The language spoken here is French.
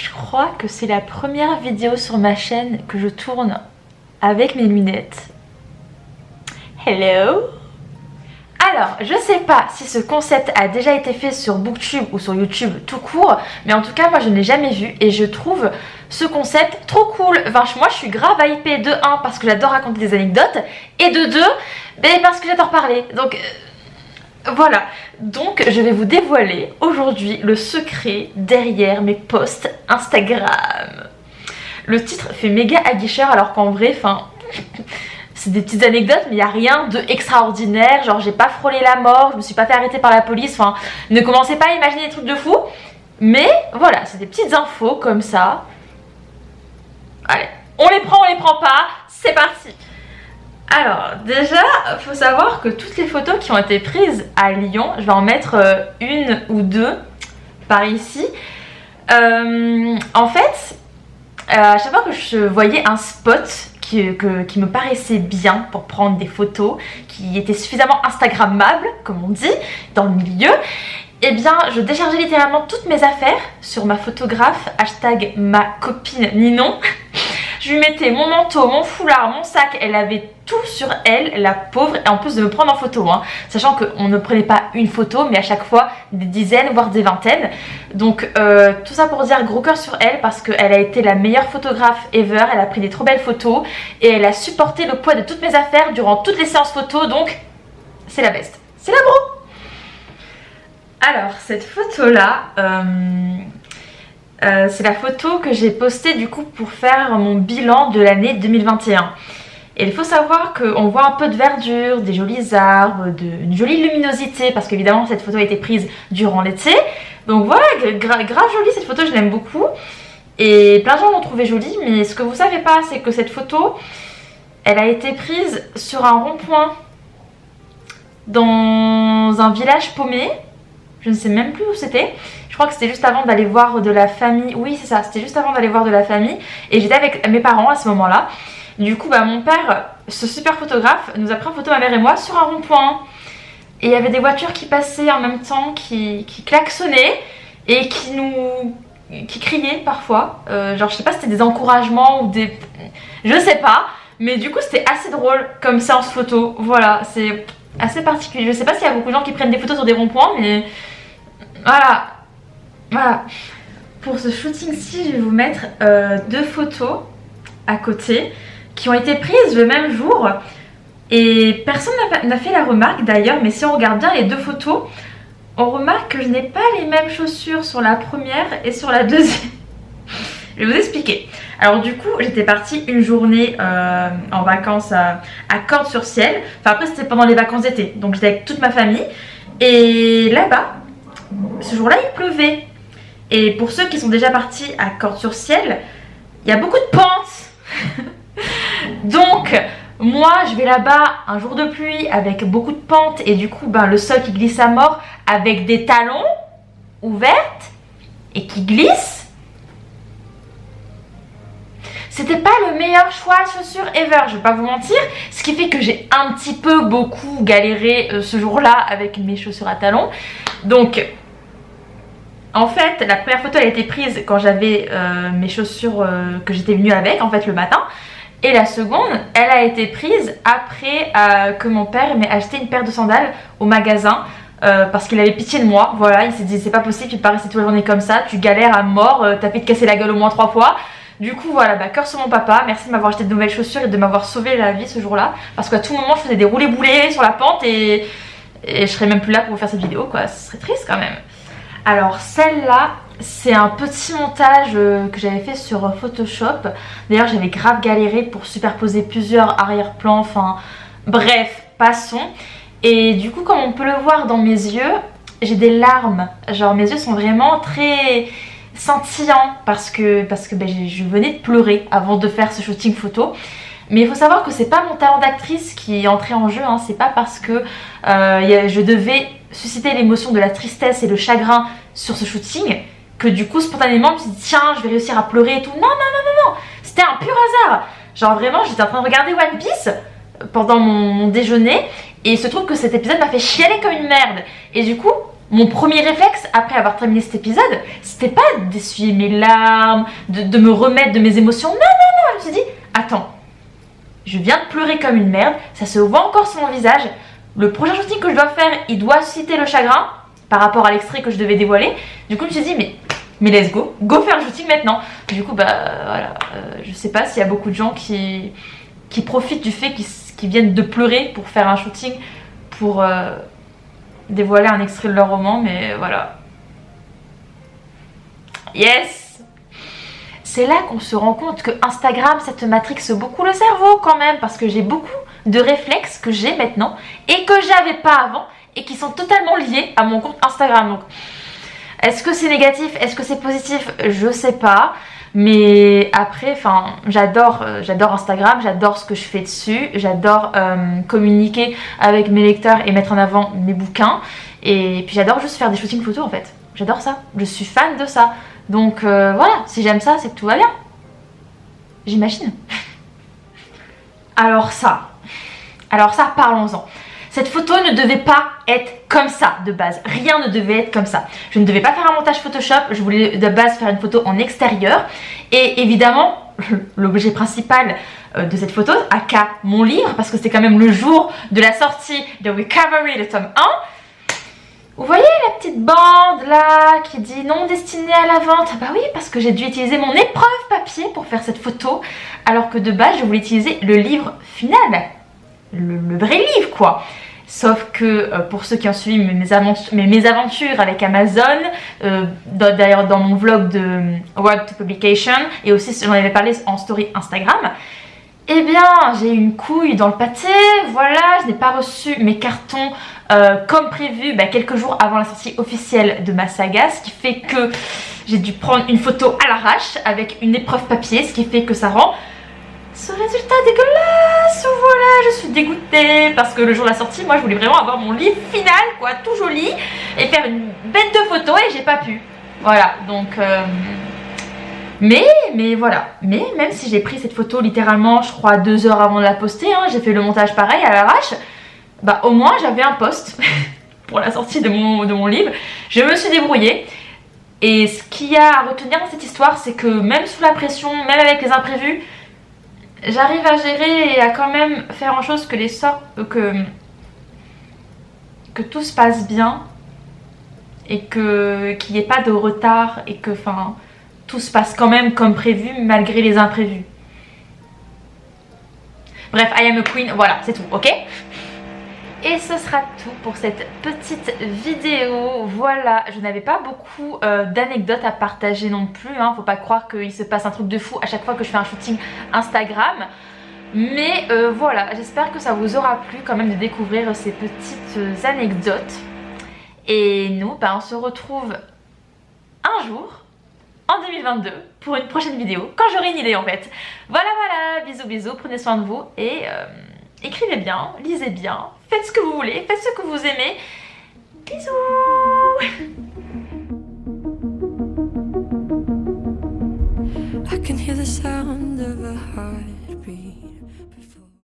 Je crois que c'est la première vidéo sur ma chaîne que je tourne avec mes lunettes. Hello! Alors, je sais pas si ce concept a déjà été fait sur Booktube ou sur YouTube tout court, mais en tout cas, moi je ne l'ai jamais vu et je trouve ce concept trop cool. Enfin, moi je suis grave hypée de 1 parce que j'adore raconter des anecdotes et de 2 parce que j'adore parler. Donc voilà, donc je vais vous dévoiler aujourd'hui le secret derrière mes posts Instagram. Le titre fait méga aguicheur alors qu'en vrai, c'est des petites anecdotes mais il n'y a rien de extraordinaire. Genre j'ai pas frôlé la mort, je me suis pas fait arrêter par la police, ne commencez pas à imaginer des trucs de fou. Mais voilà, c'est des petites infos comme ça. Allez, on les prend pas, c'est parti. Alors déjà, faut savoir que toutes les photos qui ont été prises à Lyon, je vais en mettre une ou deux par ici. En fait, à chaque fois que je voyais un spot qui me paraissait bien pour prendre des photos, qui était suffisamment instagrammable, comme on dit, dans le milieu, eh bien je déchargeais littéralement toutes mes affaires sur ma photographe, hashtag ma copine Ninon. Je lui mettais mon manteau, mon foulard, mon sac, elle avait tout sur elle, la pauvre, et en plus de me prendre en photo, sachant qu'on ne prenait pas une photo, mais à chaque fois des dizaines, voire des vingtaines. Donc tout ça pour dire gros cœur sur elle, parce qu'elle a été la meilleure photographe ever, elle a pris des trop belles photos, et elle a supporté le poids de toutes mes affaires durant toutes les séances photos, donc c'est la best, c'est la bro. Alors cette photo-là... c'est la photo que j'ai postée du coup pour faire mon bilan de l'année 2021. Et il faut savoir qu'on voit un peu de verdure, des jolis arbres, une jolie luminosité parce qu'évidemment cette photo a été prise durant l'été. Donc voilà, grave jolie cette photo, je l'aime beaucoup. Et plein de gens l'ont trouvée jolie, mais ce que vous savez pas, c'est que cette photo, elle a été prise sur un rond-point dans un village paumé. Je ne sais même plus où c'était. Je crois que c'était juste avant d'aller voir de la famille. Oui, c'est ça, c'était juste avant d'aller voir de la famille. Et j'étais avec mes parents à ce moment-là. Du coup, mon père, ce super photographe, nous a pris en photo, ma mère et moi, sur un rond-point. Et il y avait des voitures qui passaient en même temps, qui klaxonnaient et qui criaient parfois. Genre, je sais pas si c'était des encouragements ou des... Je sais pas. Mais du coup, c'était assez drôle comme séance photo. Voilà, c'est assez particulier. Je sais pas s'il y a beaucoup de gens qui prennent des photos sur des ronds-points, mais... Voilà. Pour ce shooting-ci, je vais vous mettre deux photos à côté qui ont été prises le même jour et personne n'a fait la remarque d'ailleurs, mais si on regarde bien les deux photos, on remarque que je n'ai pas les mêmes chaussures sur la première et sur la deuxième. Je vais vous expliquer. Alors du coup, j'étais partie une journée en vacances à Cordes-sur-Ciel. Après c'était pendant les vacances d'été, donc j'étais avec toute ma famille. Et là-bas, ce jour-là, il pleuvait. Et pour ceux qui sont déjà partis à Cordes-sur-Ciel, il y a beaucoup de pentes. Donc, moi, je vais là-bas un jour de pluie avec beaucoup de pentes et du coup, le sol qui glisse à mort avec des talons ouvertes et qui glissent. C'était pas le meilleur choix de chaussures ever, je vais pas vous mentir. Ce qui fait que j'ai un petit peu beaucoup galéré ce jour-là avec mes chaussures à talons. Donc... En fait, la première photo elle a été prise quand j'avais mes chaussures que j'étais venue avec, en fait, le matin. Et la seconde, elle a été prise après que mon père m'ait acheté une paire de sandales au magasin parce qu'il avait pitié de moi. Voilà, il s'est dit c'est pas possible, tu peux pas rester toute la journée comme ça, tu galères à mort, t'as fait te casser la gueule au moins 3 fois. Du coup, voilà, cœur sur mon papa, merci de m'avoir acheté de nouvelles chaussures et de m'avoir sauvé la vie ce jour-là. Parce qu'à tout moment, je faisais des roulés-boulés sur la pente et je serais même plus là pour vous faire cette vidéo, quoi. Ce serait triste quand même. Alors celle-là, c'est un petit montage que j'avais fait sur Photoshop. D'ailleurs, j'avais grave galéré pour superposer plusieurs arrière-plans. Bref, passons. Et du coup, comme on peut le voir dans mes yeux, j'ai des larmes. Genre mes yeux sont vraiment très scintillants parce que je venais de pleurer avant de faire ce shooting photo. Mais il faut savoir que c'est pas mon talent d'actrice qui est entré en jeu, c'est pas parce que je devais susciter l'émotion de la tristesse et le chagrin sur ce shooting que du coup spontanément je me suis dit tiens je vais réussir à pleurer et tout. Non, c'était un pur hasard. Genre vraiment j'étais en train de regarder One Piece pendant mon déjeuner et il se trouve que cet épisode m'a fait chialer comme une merde. Et du coup mon premier réflexe après avoir terminé cet épisode, c'était pas d'essuyer mes larmes, de me remettre de mes émotions. Non, non, non, je me suis dit, attends, je viens de pleurer comme une merde, ça se voit encore sur mon visage. Le prochain shooting que je dois faire, il doit susciter le chagrin par rapport à l'extrait que je devais dévoiler. Du coup, je me suis dit, mais let's go, go faire le shooting maintenant. Du coup, voilà, je sais pas s'il y a beaucoup de gens qui profitent du fait qu'ils viennent de pleurer pour faire un shooting, pour dévoiler un extrait de leur roman, mais voilà. Yes! C'est là qu'on se rend compte que Instagram, ça te matrixe beaucoup le cerveau quand même, parce que j'ai beaucoup de réflexes que j'ai maintenant et que j'avais pas avant et qui sont totalement liés à mon compte Instagram. Donc, est-ce que c'est négatif? Est-ce que c'est positif? Je sais pas. Mais après, enfin, j'adore Instagram, j'adore ce que je fais dessus, j'adore communiquer avec mes lecteurs et mettre en avant mes bouquins. Et puis j'adore juste faire des shootings photos en fait. J'adore ça, je suis fan de ça. Donc voilà, si j'aime ça, c'est que tout va bien. J'imagine. Alors ça, parlons-en. Cette photo ne devait pas être comme ça de base. Rien ne devait être comme ça. Je ne devais pas faire un montage Photoshop. Je voulais de base faire une photo en extérieur. Et évidemment, l'objet principal de cette photo, aka mon livre, parce que c'était quand même le jour de la sortie de Recovery, le tome 1. Vous voyez la petite bande là qui dit non destiné à la vente? Ah bah oui, parce que j'ai dû utiliser mon épreuve papier pour faire cette photo. Alors que de base, je voulais utiliser le livre final. Le vrai livre quoi. Sauf que pour ceux qui ont suivi mes mésaventures avec Amazon, d'ailleurs dans mon vlog de Road to Publication, et aussi j'en avais parlé en story Instagram, eh bien j'ai eu une couille dans le pâté, voilà, je n'ai pas reçu mes cartons comme prévu quelques jours avant la sortie officielle de ma saga, ce qui fait que j'ai dû prendre une photo à l'arrache avec une épreuve papier, ce qui fait que ça rend ce résultat dégueulasse. Voilà, je suis dégoûtée parce que le jour de la sortie, moi je voulais vraiment avoir mon livre final quoi, tout joli, et faire une bête de photos et j'ai pas pu. Voilà, donc mais voilà, mais même si j'ai pris cette photo littéralement je crois 2 heures avant de la poster, hein, j'ai fait le montage pareil à l'arrache, au moins j'avais un post pour la sortie de mon livre. Je me suis débrouillée. Et ce qu'il y a à retenir dans cette histoire, c'est que même sous la pression, même avec les imprévus, j'arrive à gérer et à quand même faire en chose que tout se passe bien et qu'il n'y ait pas de retard et que tout se passe quand même comme prévu malgré les imprévus. Bref, I am a queen, voilà, c'est tout, ok? Et ce sera tout pour cette petite vidéo. Voilà, je n'avais pas beaucoup d'anecdotes à partager non plus, hein. Faut pas croire qu'il se passe un truc de fou à chaque fois que je fais un shooting Instagram. Mais voilà, j'espère que ça vous aura plu quand même de découvrir ces petites anecdotes. Et nous, on se retrouve un jour en 2022 pour une prochaine vidéo, quand j'aurai une idée en fait. Voilà, bisous bisous, prenez soin de vous et écrivez bien, lisez bien, faites ce que vous voulez, faites ce que vous aimez. Bisous.